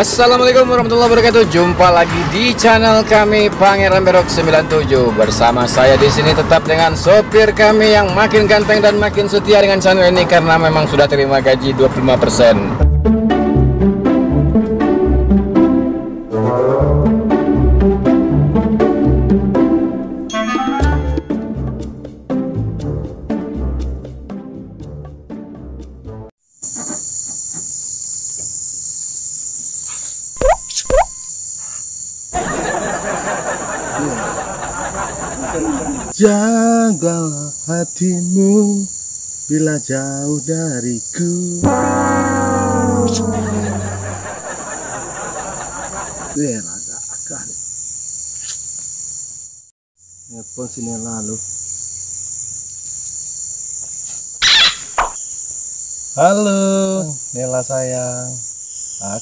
Assalamualaikum warahmatullahi wabarakatuh. Jumpa lagi di channel kami Pangeran Berok 97. Bersama saya di sini tetap dengan sopir kami yang makin ganteng dan makin setia dengan channel ini karena memang sudah terima gaji 25%. Jagalah hatimu bila jauh dariku. Agak Nelpon sini lalu. Halo, Nela sayang.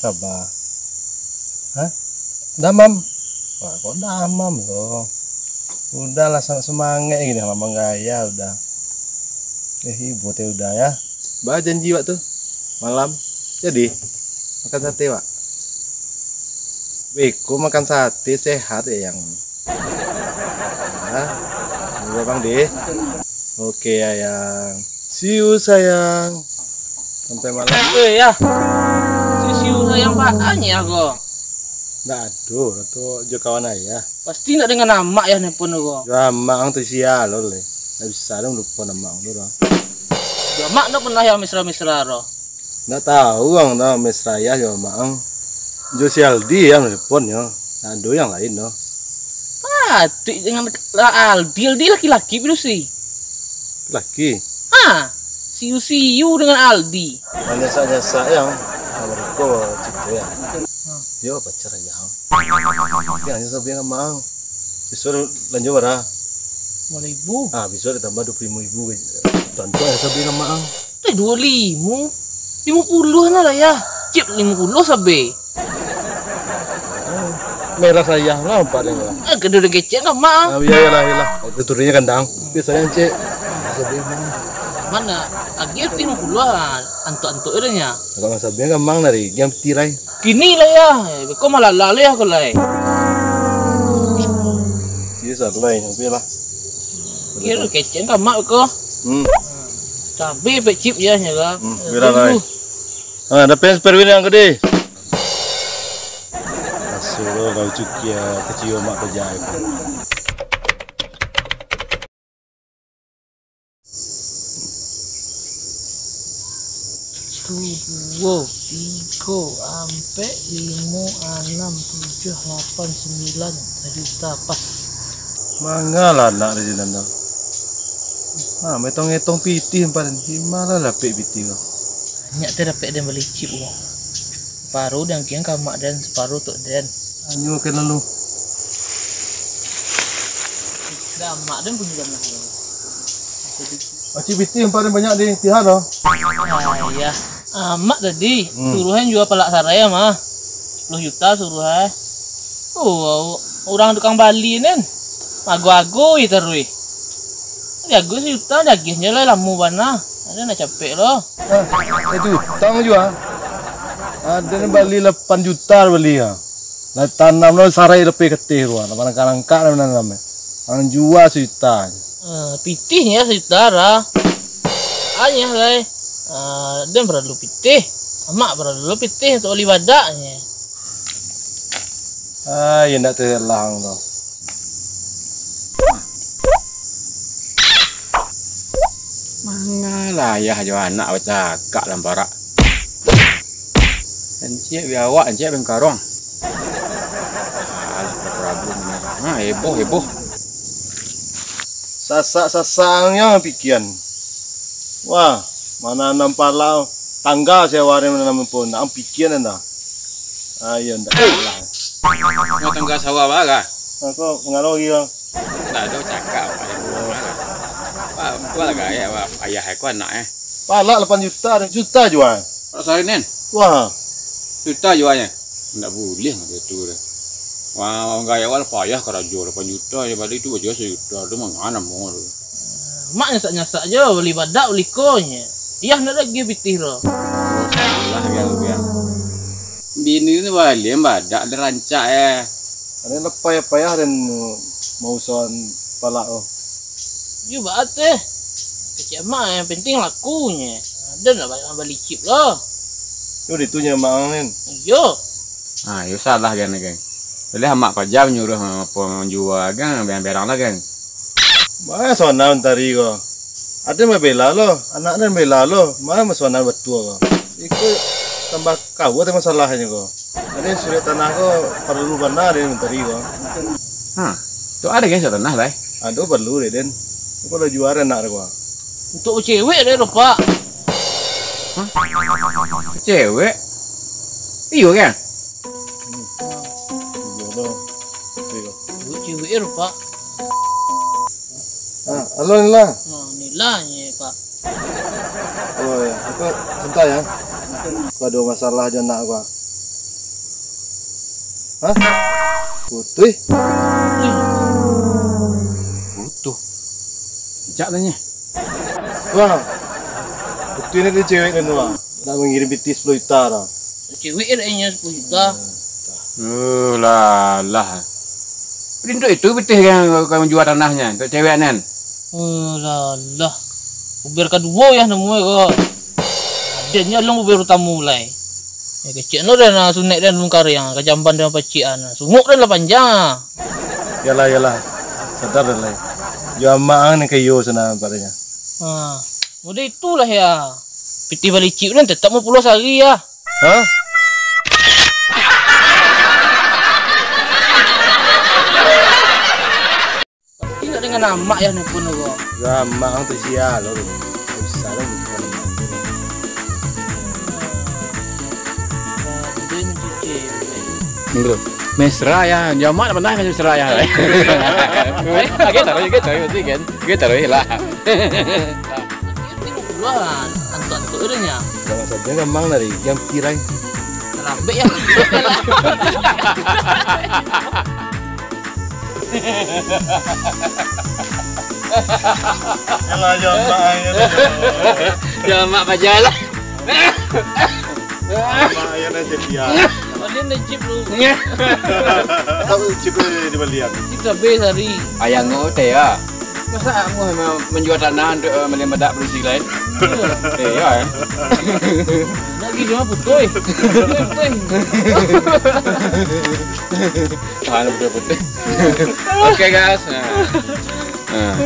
Kabar? Hah? Damam? Wah, kok damam loh? Udahlah semangat gini mama gaya udah. Ibu teh udah ya. Bah janji Wak tuh malam. Jadi makan sate Wak. Beko makan sate sehat ya yang. Nah, Bang deh. Oke ayang. See you sayang. Sampai malam. Ya. See you sayang pakannya kok. Nah, aduh, itu jo kawan ayah. Pasti nggak dengan nama ya nelpon kok. Nama ang tuh sial loh le. Nggak bisa dong lupa nama ang loh. Mak nggak pernah ya mesra-mesra roh. Nggak tahu ang nama mesra ya jo mang. Jo sial di yang nelpon yo. Ado yang lain no. Dengan Aldi laki-laki biru sih. Laki. See you dengan Aldi. Nyasa yang kau cipta ya. Yo pacar aja. Ya hanya sabi nga mang. Besok lanjut bara. 5.000. Besok ditambah 25.000. Tonton ya sabi nga mang. 25. 50 na lah ya. Cip 50 sabi. Merah sayang lah empat yang lah. Kedua kecil nggak mang. Iya. Itu turunnya kandang. Biasanya cek. Sabi mang. Mana? Akhir 50 antuk-antuk iranya. Kalau sabi nga mang nari yang tirai. Kini lah ya. Kok malah lali aku lah. Iya satu lain, tapi lah. Kira kecil nggak mak kok. Tapi pecip ya nyala. Biar lain. Ada pensperwin yang gede. Suruh kau cukia kecil mak kerja itu. Wow, 3 sampai 5, 6, 7, 8, 9 juta pas. Mangala nak di sana. Metong-metong pitih empat malah lah pitih. Banyak terdapat dan beli chip wong. Separuh dan kian kamak dan separuh tok dan. Anyu kena lu. Damak dan punya lah. Macam pitih empat banyak di tihan loh. Ya. Mak tadi suruhan jual palak saraya mah 10 juta suruhan. Orang tukang Bali nen mago-ago terus. Jago juta dagingnya lah lamu bana. Ada nak capek loh. Itu utang juga. Ada yang beli 8 juta beli ya. Lah tanam lo sarai lebih ketih ruang. Mana kalangka mana namanya. Orang jual sejuta. Pitihnya sejuta lah. Hanya lah. Dan perlu pitih, mak perlu pitih untuk oli badaknya. Ya nak terlang tu. Mangalah ya jo anak bercakap dalam barak. Encik biawak encik bengkarong. Alah Prabu ni. Heboh. Sasangnya pikiran. Wah. Mana nampak lah tangga saya warin mana pun nak pikiran dah. Ayo ndak lah. Mau tangga sawah baga. Aku pengaruh dia. Dah ada cakap. Apa lah gaya ayah aku anak Palak 8 juta jual. Sorry nen. Wah. Juta jualnya. Enggak boleh gitu deh. Wah, gaya awal payah kalau jual 8 juta ya balik itu aja 1 juta. Itu mana mau. Mak nyasak-nyasak aja beli badak beli konya. Iya nak lagi pitih roh. Salah ya. Bini ini balik badak ada rancak ya. Ada lepai apa ya dan mau son pala oh. Yo bate. Kecil mah yang penting lakunya. Ada nak balik chip lah. Yo ditunya mangin. Yo. Ah, yo salah kan geng. Boleh mak pajam nyuruh apa menjual kan barang lah kan. Mana sona tari ko. Ada mah bela lo, anak dan bela lo. Mana sona betul ko. Iku tambah kau ada masalahnya ko. Ada surat tanah ko perlu benar dia menteri ko. Hah, tu ada guys tanah lah. Ada perlu deh den. Kalau juara nak ko. Untuk cewek deh Pak. Cewek. Iyo kan? Jodoh. Untuk cewek Pak. Ah, halo Nila. Nah, nilainya Pak. Oh ya, aku sebentar ya. Aku ada masalah aja nak gua. Hah? Putih? Butuh. Jak tanya. Wah. Putih ini dia cewek kan wah. Nak mengirim BT 10 juta dah. Cewek adanya 10 juta. Lah. Untuk itu betul kan kau menjual tanahnya untuk cewek nan. Lah. Uber kedua ya nemu ko. Adanya long uber tamu mulai. Ya kecil no dan sunek dan lungkar yang kejampan dan pacian. Sunguk dan lah panjang. Yalah. Sadar dah lah. Jamaah ni kayo sana padanya. Udah itulah ya. Piti balik cip dan tetap mau pulau sehari ya. Hah? Tidak dengan nama ya nih pun ko. Jamaah tu sia lo. Usah lah. Dia mencuci cewek. Menurut mesra ya, jamak apa namanya mesra ya. Kita taruh lah. Bulan antuk nya. Jangan saja gampang dari jam kirai. Rambe ya. Yalah jamaah ya. Jamak pajalah. Jamaah ya nasi dia. Dia najib lu. Tahu chip di balian. Cip sampai sehari. Ayang ngote ya. Masa kamu menjual tanah untuk melemedak produksi lain? Iya. Lagi dia mah putoy. Tahan betul-betul. Oke guys. Nah.